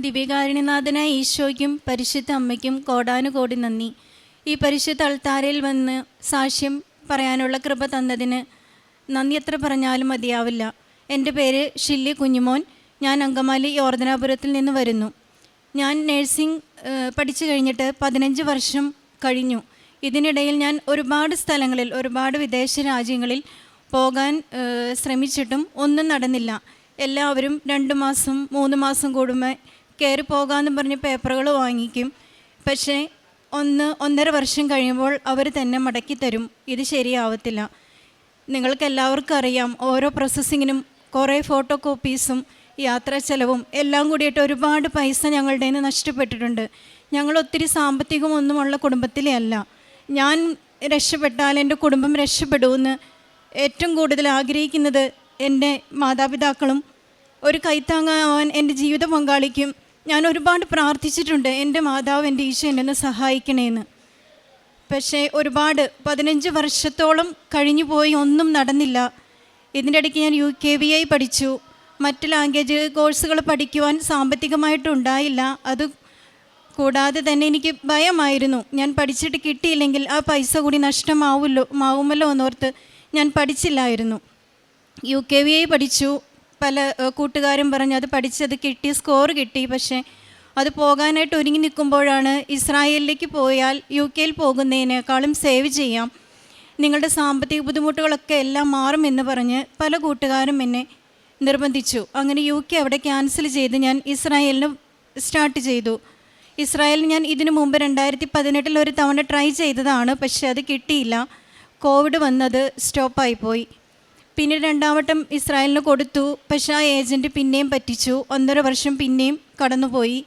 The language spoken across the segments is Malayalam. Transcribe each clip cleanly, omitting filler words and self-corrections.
ദിവ്യകാരുണ്യനാഥനായ ഈശോയ്ക്കും പരിശുദ്ധ അമ്മയ്ക്കും കോടാനുകോടി നന്ദി. ഈ പരിശുദ്ധ അൾത്താരയിൽ വന്ന് സാക്ഷ്യം പറയാനുള്ള കൃപ തന്നതിന് നന്ദി എത്ര പറഞ്ഞാലും മതിയാവില്ല. എൻ്റെ പേര് ഷില്ലി കുഞ്ഞുമോൻ. ഞാൻ അങ്കമാലി യോർദനാപുരത്തിൽ നിന്ന് വരുന്നു. ഞാൻ നഴ്സിംഗ് പഠിച്ചു കഴിഞ്ഞിട്ട് 15 വർഷം കഴിഞ്ഞു. ഇതിനിടയിൽ ഞാൻ ഒരുപാട് സ്ഥലങ്ങളിൽ, ഒരുപാട് വിദേശ രാജ്യങ്ങളിൽ പോകാൻ ശ്രമിച്ചിട്ടും ഒന്നും നടന്നില്ല. എല്ലാവരും 2 മാസം 3 മാസം കൂടുമ്പോൾ കയറി പോകാമെന്ന് പറഞ്ഞ് പേപ്പറുകൾ വാങ്ങിക്കും. പക്ഷേ 1.5 വർഷം കഴിയുമ്പോൾ അവർ തന്നെ മടക്കി തരും. ഇത് ശരിയാവത്തില്ല. നിങ്ങൾക്ക് എല്ലാവർക്കും അറിയാം, ഓരോ പ്രോസസ്സിങ്ങിനും കുറേ ഫോട്ടോ കോപ്പീസും യാത്രാ ചെലവും എല്ലാം കൂടിയിട്ട് ഒരുപാട് പൈസ ഞങ്ങളുടെ നിന്ന് നഷ്ടപ്പെട്ടിട്ടുണ്ട്. ഞങ്ങൾ ഒത്തിരി സാമ്പത്തികമൊന്നുമുള്ള കുടുംബത്തിലേ അല്ല. ഞാൻ രക്ഷപ്പെട്ടാൽ എൻ്റെ കുടുംബം രക്ഷപ്പെടുമെന്ന് ഏറ്റവും കൂടുതൽ ആഗ്രഹിക്കുന്നത് എൻ്റെ മാതാപിതാക്കളും ഒരു കൈത്താങ്ങാവാൻ എൻ്റെ ജീവിത പങ്കാളിക്കും ഞാൻ ഒരുപാട് പ്രാർത്ഥിച്ചിട്ടുണ്ട്. എൻ്റെ മാതാവ്, എൻ്റെ ഈശോ എന്നെ സഹായിക്കണേന്ന്. പക്ഷേ ഒരുപാട് 15 വർഷത്തോളം കഴിഞ്ഞു പോയി, ഒന്നും നടന്നില്ല. ഇതിൻ്റെ ഇടയ്ക്ക് ഞാൻ UKVI പഠിച്ചു. മറ്റ് ലാംഗ്വേജ് കോഴ്സുകൾ പഠിക്കുവാൻ സാമ്പത്തികമായിട്ടുണ്ടായില്ല. അത് കൂടാതെ തന്നെ എനിക്ക് ഭയമായിരുന്നു, ഞാൻ പഠിച്ചിട്ട് കിട്ടിയില്ലെങ്കിൽ ആ പൈസ കൂടി നഷ്ടമാവുമല്ലോ എന്നോർത്ത് ഞാൻ പഠിച്ചില്ലായിരുന്നു. UKVI പഠിച്ചു. പല കൂട്ടുകാരും പറഞ്ഞു അത് പഠിച്ചത് കിട്ടി, സ്കോർ കിട്ടി. പക്ഷേ അത് പോകാനായിട്ട് ഒരുങ്ങി നിൽക്കുമ്പോഴാണ് ഇസ്രായേലിലേക്ക് പോയാൽ UK പോകുന്നതിനേക്കാളും സേവ് ചെയ്യാം, നിങ്ങളുടെ സാമ്പത്തിക ബുദ്ധിമുട്ടുകളൊക്കെ എല്ലാം മാറുമെന്ന് പറഞ്ഞ് പല കൂട്ടുകാരും എന്നെ നിർബന്ധിച്ചു. അങ്ങനെ UK അവിടെ ക്യാൻസൽ ചെയ്ത് ഞാൻ ഇസ്രായേലിന് സ്റ്റാർട്ട് ചെയ്തു. ഇസ്രായേലിൽ ഞാൻ ഇതിനു മുമ്പ് 2018 ഒരു തവണ ട്രൈ ചെയ്തതാണ്. പക്ഷേ അത് കിട്ടിയില്ല. കോവിഡ് വന്നത് സ്റ്റോപ്പായിപ്പോയി. പിന്നെ 2ാം വട്ടം ഇസ്രായേലിന് കൊടുത്തു. പക്ഷേ ആ ഏജൻറ്റ് പിന്നെയും പറ്റിച്ചു. 1.5 വർഷം പിന്നെയും കടന്നുപോയി.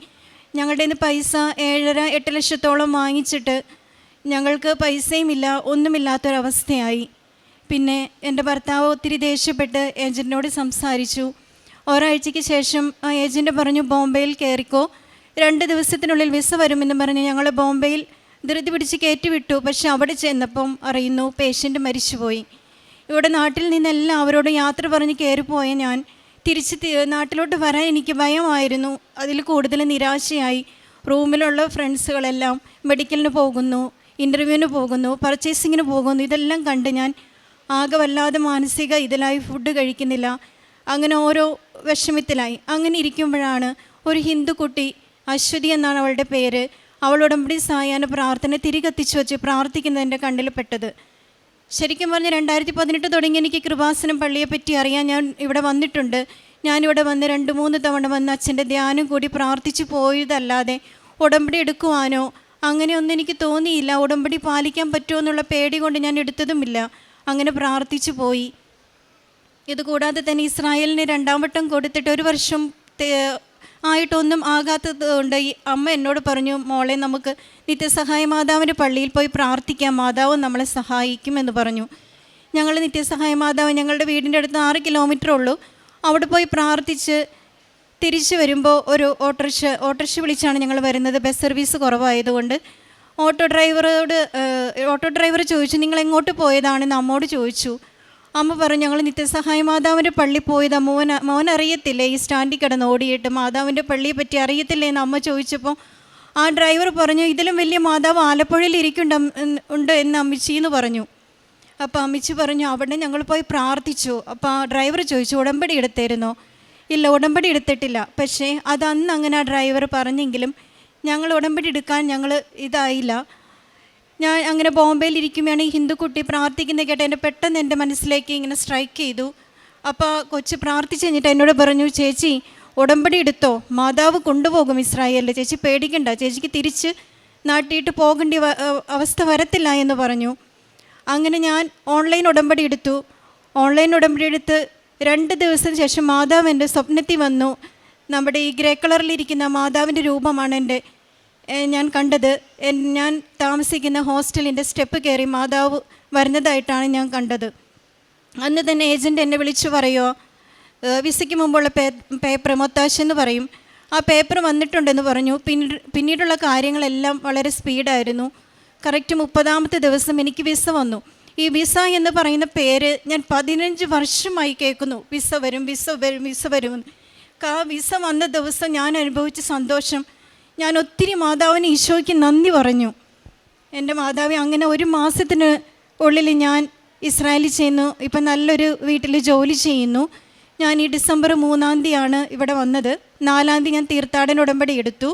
ഞങ്ങളുടെ നിന്ന് പൈസ 7.5-8 ലക്ഷത്തോളം വാങ്ങിച്ചിട്ട് ഞങ്ങൾക്ക് പൈസയും ഇല്ല, ഒന്നുമില്ലാത്തൊരവസ്ഥയായി. പിന്നെ എൻ്റെ ഭർത്താവ് ഒത്തിരി ദേഷ്യപ്പെട്ട് ഏജൻറ്റിനോട് സംസാരിച്ചു. ഒരാഴ്ചയ്ക്ക് ശേഷം ആ ഏജൻറ്റ് പറഞ്ഞു, ബോംബെയിൽ കയറിക്കോ, 2 ദിവസത്തിനുള്ളിൽ വിസ വരുമെന്ന് പറഞ്ഞ് ഞങ്ങൾ ബോംബെയിൽ ധൃതി പിടിച്ച് കയറ്റിവിട്ടു. പക്ഷെ അവിടെ ചെന്നപ്പം അറിയുന്നു പേഷ്യൻ്റ് മരിച്ചുപോയി. ഇവിടെ നാട്ടിൽ നിന്നെല്ലാവരോടും യാത്ര പറഞ്ഞ് കയറിപ്പോയ ഞാൻ തിരിച്ച് നാട്ടിലോട്ട് വരാൻ എനിക്ക് ഭയമായിരുന്നു. അതിൽ കൂടുതൽ നിരാശയായി. റൂമിലുള്ള ഫ്രണ്ട്സുകളെല്ലാം മെഡിക്കലിന് പോകുന്നു, ഇൻ്റർവ്യൂവിന് പോകുന്നു, പർച്ചേസിങ്ങിന് പോകുന്നു. ഇതെല്ലാം കണ്ട് ഞാൻ ആകെ വല്ലാതെ മാനസിക ഇതിലായി, ഫുഡ് കഴിക്കുന്നില്ല, അങ്ങനെ ഓരോ വിഷമത്തിലായി. അങ്ങനെ ഇരിക്കുമ്പോഴാണ് ഒരു ഹിന്ദു കുട്ടി, അശ്വതി എന്നാണ് അവളുടെ പേര്, അവൾ ഉടമ്പടി സായാഹ്ന പ്രാർത്ഥന തിരികത്തിച്ചു വെച്ച് പ്രാർത്ഥിക്കുന്നത് എൻ്റെ കണ്ണിൽ പെട്ടത്. ശരിക്കും പറഞ്ഞ് 2018 തുടങ്ങി എനിക്ക് കൃപാസനം പള്ളിയെപ്പറ്റി അറിയാൻ ഞാൻ ഇവിടെ വന്നിട്ടുണ്ട്. ഞാനിവിടെ വന്ന് 2-3 തവണ വന്ന് അച്ഛൻ്റെ ധ്യാനം കൂടി പ്രാർത്ഥിച്ചു പോയതല്ലാതെ ഉടമ്പടി എടുക്കുവാനോ അങ്ങനെയൊന്നും എനിക്ക് തോന്നിയില്ല. ഉടമ്പടി പാലിക്കാൻ പറ്റുമോ എന്നുള്ള പേടി കൊണ്ട് ഞാൻ എടുത്തതുമില്ല. അങ്ങനെ പ്രാർത്ഥിച്ചു പോയി. ഇതുകൂടാതെ തന്നെ ഇസ്രായേലിന് 2ാം വട്ടം കൊടുത്തിട്ട് 1 വർഷം ആയിട്ടൊന്നും ആകാത്തത് കൊണ്ട് ഈ അമ്മ എന്നോട് പറഞ്ഞു, മോളെ നമുക്ക് നിത്യസഹായ മാതാവിൻ്റെ പള്ളിയിൽ പോയി പ്രാർത്ഥിക്കാം, മാതാവ് നമ്മളെ സഹായിക്കുമെന്ന് പറഞ്ഞു. ഞങ്ങൾ നിത്യസഹായ മാതാവ് ഞങ്ങളുടെ വീടിൻ്റെ അടുത്ത് 6 കിലോമീറ്റർ ഉള്ളൂ. അവിടെ പോയി പ്രാർത്ഥിച്ച് തിരിച്ചു വരുമ്പോൾ ഒരു ഓട്ടോറിക്ഷ വിളിച്ചാണ് ഞങ്ങൾ വരുന്നത്. ബസ് സർവീസ് കുറവായതുകൊണ്ട് ഓട്ടോ ഡ്രൈവർ ചോദിച്ചു, നിങ്ങൾ എങ്ങോട്ട് പോയതാണെന്ന് അമ്മോട് ചോദിച്ചു. അമ്മ പറഞ്ഞു, ഞങ്ങൾ നിത്യസഹായ മാതാവിൻ്റെ പള്ളി പോയതാ, മോൻ അറിയത്തില്ലേ, ഈ സ്റ്റാൻഡിൽ കിടന്ന് ഓടിയിട്ട് മാതാവിൻ്റെ പള്ളിയെ പറ്റി അറിയത്തില്ലേ എന്ന് അമ്മ ചോദിച്ചപ്പോൾ ആ ഡ്രൈവർ പറഞ്ഞു, ഇതിലും വലിയ മാതാവ് ആലപ്പുഴയിൽ ഉണ്ട് എന്ന് അമ്മച്ചിന്ന് പറഞ്ഞു. അപ്പോൾ അമ്മച്ചി പറഞ്ഞു, അവിടെ ഞങ്ങൾ പോയി പ്രാർത്ഥിച്ചു. അപ്പോൾ ആ ഡ്രൈവർ ചോദിച്ചു, ഉടമ്പടി എടുത്തായിരുന്നോ? ഇല്ല, ഉടമ്പടി എടുത്തിട്ടില്ല. പക്ഷേ അതന്ന് അങ്ങനെ ആ ഡ്രൈവർ പറഞ്ഞെങ്കിലും ഞങ്ങൾ ഉടമ്പടി എടുക്കാൻ ഞങ്ങൾ ഇതായില്ല. ഞാൻ അങ്ങനെ ബോംബെയിൽ ഇരിക്കുമ്പോഴാണ് ഈ ഹിന്ദു കുട്ടി പ്രാർത്ഥിക്കുന്നത് കേട്ട് പെട്ടെന്ന് എൻ്റെ മനസ്സിലേക്ക് ഇങ്ങനെ സ്ട്രൈക്ക് ചെയ്തു. അപ്പോൾ കൊച്ച് പ്രാർത്ഥിച്ച് കഴിഞ്ഞിട്ട് എന്നോട് പറഞ്ഞു, ചേച്ചി ഉടമ്പടി എടുത്തോ, മാതാവ് കൊണ്ടുപോകും ഇസ്രായേലിൽ, ചേച്ചി പേടിക്കണ്ട, ചേച്ചിക്ക് തിരിച്ച് നാട്ടിയിട്ട് പോകേണ്ട അവസ്ഥ വരത്തില്ല എന്ന് പറഞ്ഞു. അങ്ങനെ ഞാൻ ഓൺലൈൻ ഉടമ്പടി എടുത്തു. ഓൺലൈൻ ഉടമ്പടി എടുത്ത് 2 ദിവസത്തിന് ശേഷം മാതാവ് എൻ്റെ സ്വപ്നത്തിൽ വന്നു. നമ്മുടെ ഈ ഗ്രേ കളറിലിരിക്കുന്ന മാതാവിൻ്റെ രൂപമാണ് ഞാൻ കണ്ടത്. ഞാൻ താമസിക്കുന്ന ഹോസ്റ്റലിൻ്റെ സ്റ്റെപ്പ് കയറി മാതാവ് വരുന്നതായിട്ടാണ് ഞാൻ കണ്ടത്. അന്ന് തന്നെ ഏജൻറ്റ് എന്നെ വിളിച്ചു പറയുമോ, വിസയ്ക്ക് മുമ്പുള്ള പേപ്പർ മൊത്താശ എന്ന് പറയും, ആ പേപ്പർ വന്നിട്ടുണ്ടെന്ന് പറഞ്ഞു. പിന്നീടുള്ള കാര്യങ്ങളെല്ലാം വളരെ സ്പീഡായിരുന്നു. കറക്റ്റ് 30ാമത്തെ ദിവസം എനിക്ക് വിസ വന്നു. ഈ വിസ എന്ന് പറയുന്ന പേര് ഞാൻ 15 വർഷമായി കേൾക്കുന്നു, വിസ വരും. ആ വിസ വന്ന ദിവസം ഞാൻ അനുഭവിച്ച സന്തോഷം, ഞാൻ ഒത്തിരി മാതാവിന് ഈശോയ്ക്ക് നന്ദി പറഞ്ഞു. എൻ്റെ മാതാവ് അങ്ങനെ 1 മാസത്തിന് ഉള്ളിൽ ഞാൻ ഇസ്രായേലിൽ ചെന്നു. ഇപ്പം നല്ലൊരു വീട്ടിൽ ജോലി ചെയ്യുന്നു. ഞാൻ ഈ ഡിസംബർ 3-ാം തീയതിയാണ് ഇവിടെ വന്നത്. 4-ാം തീയതി ഞാൻ തീർത്ഥാടന ഉടമ്പടി എടുത്തു.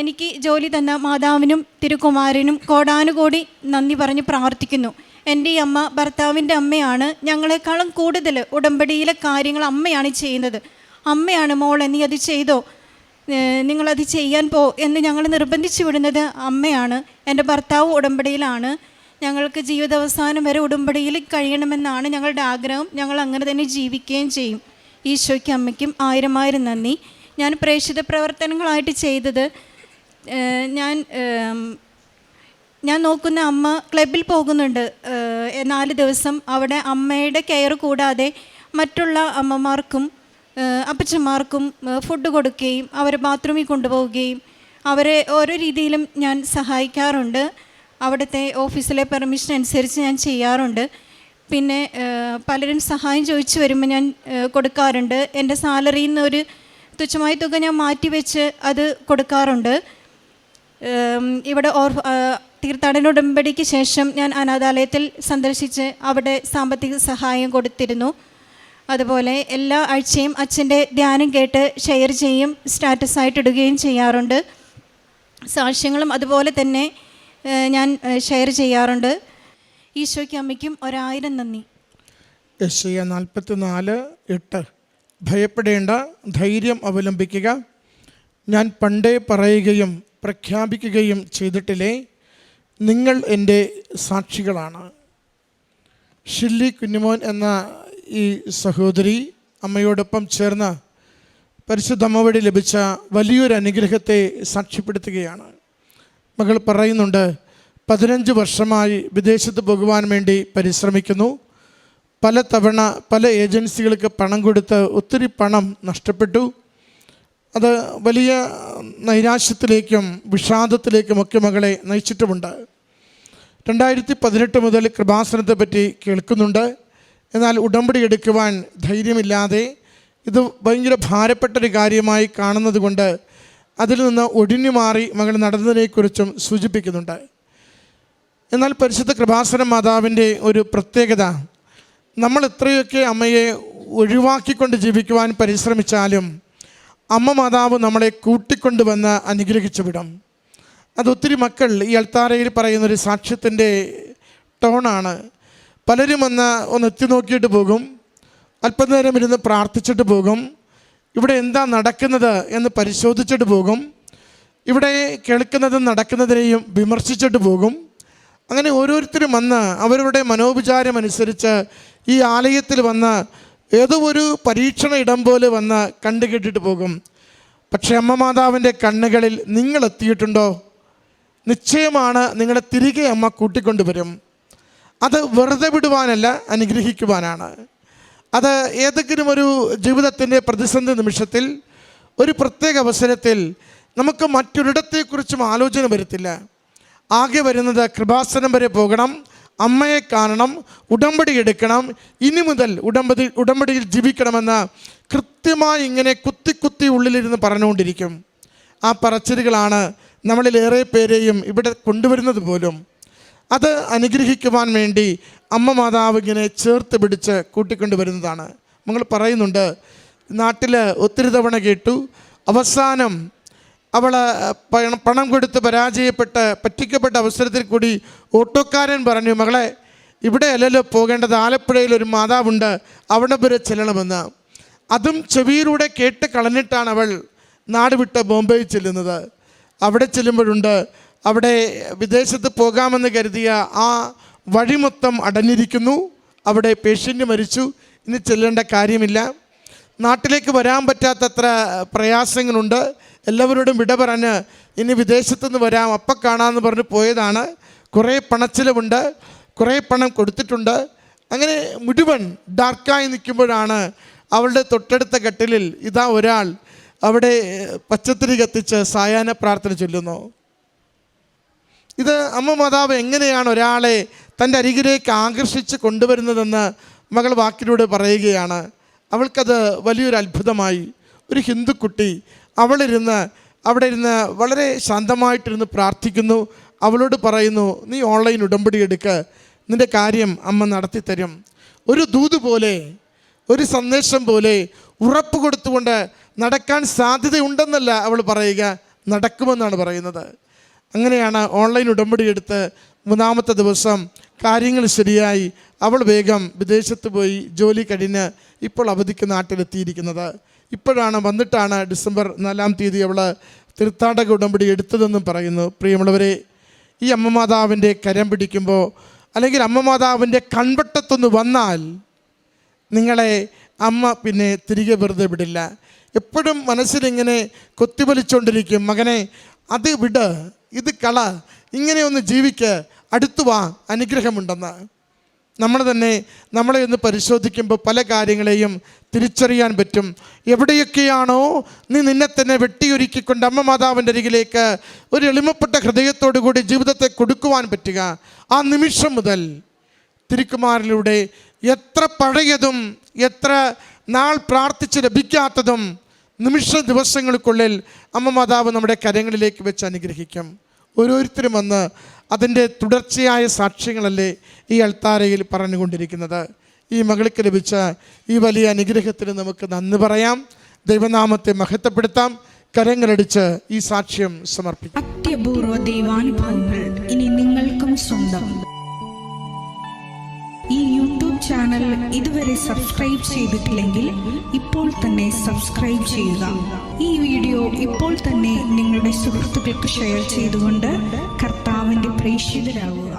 എനിക്ക് ജോലി തന്ന മാതാവിനും തിരുക്കുമാരനും കോടാനുകോടി നന്ദി പറഞ്ഞ് പ്രാർത്ഥിക്കുന്നു. എൻ്റെ ഈ അമ്മ ഭർത്താവിൻ്റെ അമ്മയാണ്. ഞങ്ങളെക്കാളും കൂടുതൽ ഉടമ്പടിയിലെ കാര്യങ്ങൾ അമ്മയാണ് ചെയ്യുന്നത്. അമ്മയാണ്, മോളെ നീ അത് ചെയ്തോ, നിങ്ങളത് ചെയ്യാൻ പോ എന്ന് ഞങ്ങൾ നിർബന്ധിച്ചു വിടുന്നത് അമ്മയാണ്. എൻ്റെ ഭർത്താവ് ഉടമ്പടിയിലാണ്. ഞങ്ങൾക്ക് ജീവിതാവസാനം വരെ ഉടമ്പടിയിൽ കഴിയണമെന്നാണ് ഞങ്ങളുടെ ആഗ്രഹം. ഞങ്ങൾ അങ്ങനെ തന്നെ ജീവിക്കുകയും ചെയ്യും. ഈശോയ്ക്കും അമ്മയ്ക്കും 1000 നന്ദി. ഞാൻ പ്രേക്ഷിത പ്രവർത്തനങ്ങളായിട്ട് ചെയ്തത്, ഞാൻ നോക്കുന്ന അമ്മ ക്ലബിൽ പോകുന്നുണ്ട് 4 ദിവസം. അവിടെ അമ്മയുടെ കെയർ കൂടാതെ മറ്റുള്ള അമ്മമാർക്കും അപ്പച്ചന്മാർക്കും ഫുഡ് കൊടുക്കുകയും അവരെ ബാത്റൂമിൽ കൊണ്ടുപോവുകയും അവരെ ഓരോ രീതിയിലും ഞാൻ സഹായിക്കാറുണ്ട്. അവിടുത്തെ ഓഫീസിലെ പെർമിഷൻ അനുസരിച്ച് ഞാൻ ചെയ്യാറുണ്ട്. പിന്നെ പലരും സഹായം ചോദിച്ചു വരുമ്പോൾ ഞാൻ കൊടുക്കാറുണ്ട്. എൻ്റെ സാലറിയിൽ നിന്ന് ഒരു തുച്ഛമായ തുക ഞാൻ മാറ്റിവെച്ച് അത് കൊടുക്കാറുണ്ട്. ഇവിടെ തീർത്ഥാടന ഉടമ്പടിക്ക് ശേഷം ഞാൻ അനാഥാലയത്തിൽ സന്ദർശിച്ച് അവിടെ സാമ്പത്തിക സഹായം കൊടുത്തിരുന്നു. അതുപോലെ എല്ലാ ആഴ്ചയും അച്ഛൻ്റെ ധ്യാനം കേട്ട് ഷെയർ ചെയ്യും, സ്റ്റാറ്റസായിട്ട് ഇടുകയും ചെയ്യാറുണ്ട്. സാക്ഷ്യങ്ങളും അതുപോലെ തന്നെ ഞാൻ ഷെയർ ചെയ്യാറുണ്ട്. ഈശോയ്ക്കും അമ്മയ്ക്കും 1000 നന്ദി. യെശയ്യാ 44:8 ഭയപ്പെടേണ്ട, ധൈര്യം അവലംബിക്കുക. ഞാൻ പണ്ടേ പറയുകയും പ്രഖ്യാപിക്കുകയും ചെയ്തിട്ടില്ലേ, നിങ്ങൾ എൻ്റെ സാക്ഷികളാണ്. ഷില്ലി കുഞ്ഞുമോൻ എന്ന ഈ സഹോദരി അമ്മയോടൊപ്പം ചേർന്ന് പരിശുദ്ധ അമ്മ വഴി ലഭിച്ച വലിയൊരു അനുഗ്രഹത്തെ സാക്ഷ്യപ്പെടുത്തുകയാണ്. മകൾ പറയുന്നുണ്ട്, 15 വർഷമായി വിദേശത്ത് പോകുവാൻ വേണ്ടി പരിശ്രമിക്കുന്നു. പല തവണ പല ഏജൻസികൾക്ക് പണം കൊടുത്ത് ഒത്തിരി പണം നഷ്ടപ്പെട്ടു. അത് വലിയ നൈരാശ്യത്തിലേക്കും വിഷാദത്തിലേക്കുമൊക്കെ മകളെ നയിച്ചിട്ടുമുണ്ട്. 2018 മുതൽ കൃപാസനത്തെ പറ്റി കേൾക്കുന്നുണ്ട്. എന്നാൽ ഉടമ്പടി എടുക്കുവാൻ ധൈര്യമില്ലാതെ ഇത് ഭയങ്കര ഭാരപ്പെട്ടൊരു കാര്യമായി കാണുന്നത് കൊണ്ട് അതിൽ നിന്ന് ഒഴിഞ്ഞു മാറി മകൾ നടന്നതിനെക്കുറിച്ചും സൂചിപ്പിക്കുന്നുണ്ട്. എന്നാൽ പരിശുദ്ധ കൃപാസന മാതാവിൻ്റെ ഒരു പ്രത്യേകത, നമ്മൾ എത്രയൊക്കെ അമ്മയെ ഒഴിവാക്കിക്കൊണ്ട് ജീവിക്കുവാൻ പരിശ്രമിച്ചാലും അമ്മ മാതാവ് നമ്മളെ കൂട്ടിക്കൊണ്ടുവന്ന് അനുഗ്രഹിച്ചു വിടും. അതൊത്തിരി മക്കൾ ഈ അൾത്താരയിൽ പറയുന്നൊരു സാക്ഷ്യത്തിൻ്റെ ടോണാണ്. പലരും ഒന്ന് എത്തി നോക്കിയിട്ട് പോകും, അല്പനേരം ഇരുന്ന് പ്രാർത്ഥിച്ചിട്ട് പോകും, ഇവിടെ എന്താ നടക്കുന്നത് എന്ന് പരിശോധിച്ചിട്ട് പോകും, ഇവിടെ കേൾക്കുന്നതും നടക്കുന്നതിനെയും വിമർശിച്ചിട്ട് പോകും. അങ്ങനെ ഓരോരുത്തരും വന്ന് അവരുടെ മനോവിചാരം അനുസരിച്ച് ഈ ആലയത്തിൽ വന്ന് ഏതോ ഒരു പരീക്ഷണ ഇടം പോലെ വന്ന് കണ്ടു കേട്ടിട്ട് പോകും. പക്ഷേ അമ്മ മാതാവിൻ്റെ കണ്ണുകളിൽ നിങ്ങളെത്തിയിട്ടുണ്ടോ? നിശ്ചയമാണ് നിങ്ങളെ തിരികെ അമ്മ കൂട്ടിക്കൊണ്ടുവരും. അത് വെറുതെ വിടുവാനല്ല, അനുഗ്രഹിക്കുവാനാണ്. അത് ഏതെങ്കിലും ഒരു ജീവിതത്തിൻ്റെ പ്രതിസന്ധി നിമിഷത്തിൽ, ഒരു പ്രത്യേക അവസരത്തിൽ നമുക്ക് മറ്റൊരിടത്തെക്കുറിച്ചും ആലോചന വരത്തില്ല. ആകെ വരുന്നത് കൃപാസനം വരെ പോകണം, അമ്മയെ കാണണം, ഉടമ്പടി എടുക്കണം, ഇനി മുതൽ ഉടമ്പടിയിൽ ജീവിക്കണമെന്ന് കൃത്യമായി ഇങ്ങനെ കുത്തി ഉള്ളിലിരുന്ന് പറഞ്ഞുകൊണ്ടിരിക്കും. ആ പറച്ചിലുകളാണ് നമ്മളിലേറെ പേരെയും ഇവിടെ കൊണ്ടുവരുന്നത് പോലും. അത് അനുഗ്രഹിക്കുവാൻ വേണ്ടി അമ്മ മാതാവ് ഇങ്ങനെ ചേർത്ത് പിടിച്ച് കൂട്ടിക്കൊണ്ടുവരുന്നതാണ്. നമ്മൾ പറയുന്നുണ്ട്, നാട്ടിൽ ഒത്തിരി തവണ കേട്ടു. അവസാനം അവൾ പണം കൊടുത്ത് പറ്റിക്കപ്പെട്ട അവസരത്തിൽ കൂടി ഓട്ടോക്കാരൻ പറഞ്ഞു, മകളെ ഇവിടെ അല്ലല്ലോ പോകേണ്ടത്, ആലപ്പുഴയിൽ ഒരു മാതാവുണ്ട്, അവിടെ വരെ ചെല്ലണമെന്ന്. അതും ചെവിയിലൂടെ കേട്ട് കളഞ്ഞിട്ടാണ് അവൾ നാട് വിട്ട് ബോംബെയിൽ ചെല്ലുന്നത്. അവിടെ ചെല്ലുമ്പോഴുണ്ട്, അവിടെ വിദേശത്ത് പോകാമെന്ന് കരുതിയ ആ വഴി മൊത്തം അടഞ്ഞിരിക്കുന്നു. അവിടെ പേഷ്യൻ്റ് മരിച്ചു, ഇനി ചെല്ലേണ്ട കാര്യമില്ല. നാട്ടിലേക്ക് വരാൻ പറ്റാത്തത്ര പ്രയാസങ്ങളുണ്ട്. എല്ലാവരോടും വിട പറഞ്ഞ് ഇനി വിദേശത്തുനിന്ന് വരാം, അപ്പം കാണാമെന്ന് പറഞ്ഞ് പോയതാണ്. കുറേ പണച്ചിലവുണ്ട്, കുറേ പണം കൊടുത്തിട്ടുണ്ട്. അങ്ങനെ മുഴുവൻ ഡാർക്കായി നിൽക്കുമ്പോഴാണ് അവളുടെ തൊട്ടടുത്ത കട്ടിലിൽ ഇതാ ഒരാൾ അവിടെ പച്ചത്തിരി കത്തിച്ച് സായാഹ്ന പ്രാർത്ഥന ചൊല്ലുന്നു. ഇത് അമ്മ മാതാവ് എങ്ങനെയാണ് ഒരാളെ തൻ്റെ അരികിലേക്ക് ആകർഷിച്ച് കൊണ്ടുവരുന്നതെന്ന് മകൾ വാക്കിലൂടെ പറയുകയാണ്. അവൾക്കത് വലിയൊരു അത്ഭുതമായി. ഒരു ഹിന്ദു കുട്ടി അവിടെ ഇരുന്ന് വളരെ ശാന്തമായിട്ടിരുന്ന് പ്രാർത്ഥിക്കുന്നു. അവളോട് പറയുന്നു, നീ ഓൺലൈൻ ഉടമ്പടി എടുക്ക്, നിൻ്റെ കാര്യം അമ്മ നടത്തി തരും. ഒരു ദൂത് പോലെ, ഒരു സന്ദേശം പോലെ ഉറപ്പ് കൊടുത്തുകൊണ്ട് നടക്കാൻ സാധ്യതയുണ്ടെന്നല്ല അവൾ പറയുക, നടക്കുമെന്നാണ് പറയുന്നത്. അങ്ങനെയാണ് ഓൺലൈൻ ഉടമ്പടി എടുത്ത് 3-ാമത്തെ ദിവസം കാര്യങ്ങൾ ശരിയായി അവൾ വേഗം വിദേശത്ത് പോയി ജോലി കഴിഞ്ഞ് ഇപ്പോൾ അവധിക്ക് നാട്ടിലെത്തിയിരിക്കുന്നത്. ഇപ്പോഴാണ് വന്നിട്ടാണ് ഡിസംബർ 4-ാം തീയതി അവൾ തീർത്ഥാടക ഉടമ്പടി എടുത്തതെന്നും പറയുന്നു. പ്രിയമുള്ളവരെ, ഈ അമ്മ മാതാവിൻ്റെ കരം പിടിക്കുമ്പോൾ അല്ലെങ്കിൽ അമ്മ മാതാവിൻ്റെ കൺവട്ടത്തൊന്ന് വന്നാൽ നിങ്ങളെ അമ്മ പിന്നെ തിരികെ വെറുതെ വിടില്ല. എപ്പോഴും മനസ്സിലിങ്ങനെ കൊത്തിവലിച്ചുകൊണ്ടിരിക്കും, മകനെ അത് വിട്, ഇത് കള, ഇങ്ങനെ ഒന്ന് ജീവിക്ക്, അടുത്തു വാ, അനുഗ്രഹമുണ്ടെന്ന്. നമ്മളെ ഒന്ന് പരിശോധിക്കുമ്പോൾ പല കാര്യങ്ങളെയും തിരിച്ചറിയാൻ പറ്റും. എവിടെയൊക്കെയാണോ നീ നിന്നെ തന്നെ വെട്ടിയൊരുക്കിക്കൊണ്ട് അമ്മ മാതാവിൻ്റെ അരികിലേക്ക് ഒരു എളിമപ്പെട്ട ഹൃദയത്തോടു കൂടി ജീവിതത്തെ കൊടുക്കുവാൻ പറ്റുക, ആ നിമിഷം മുതൽ തിരുക്കുമാരിലൂടെ എത്ര പഴയതും എത്ര നാൾ പ്രാർത്ഥിച്ച് ലഭിക്കാത്തതും ദിവസങ്ങൾക്കുള്ളിൽ അമ്മ മാതാവ് നമ്മുടെ കരങ്ങളിലേക്ക് വെച്ച് അനുഗ്രഹിക്കും. ഓരോരുത്തരും വന്ന് അതിൻ്റെ തുടർച്ചയായ സാക്ഷ്യങ്ങളല്ലേ ഈ അൾത്താരയിൽ പറഞ്ഞുകൊണ്ടിരിക്കുന്നത്. ഈ മകൾക്ക് ലഭിച്ച ഈ വലിയ അനുഗ്രഹത്തിന് നമുക്ക് നന്ദി പറയാം, ദൈവനാമത്തെ മഹത്വപ്പെടുത്താം, കരങ്ങളടിച്ച് ഈ സാക്ഷ്യം സമർപ്പിക്കാം. അത്യപൂർവ ദൈവാനുഭവങ്ങൾ ഇനി നിങ്ങൾക്കും സ്വന്തം. ഈ യൂട്യൂബ് ചാനൽ ഇതുവരെ സബ്സ്ക്രൈബ് ചെയ്തിട്ടില്ലെങ്കിൽ ഇപ്പോൾ തന്നെ സബ്സ്ക്രൈബ് ചെയ്യുക. ഈ വീഡിയോ ഇപ്പോൾ തന്നെ നിങ്ങളുടെ സുഹൃത്തുക്കൾക്ക് ഷെയർ ചെയ്തുകൊണ്ട് കർത്താവിൻ്റെ പ്രേക്ഷിതരാകുക.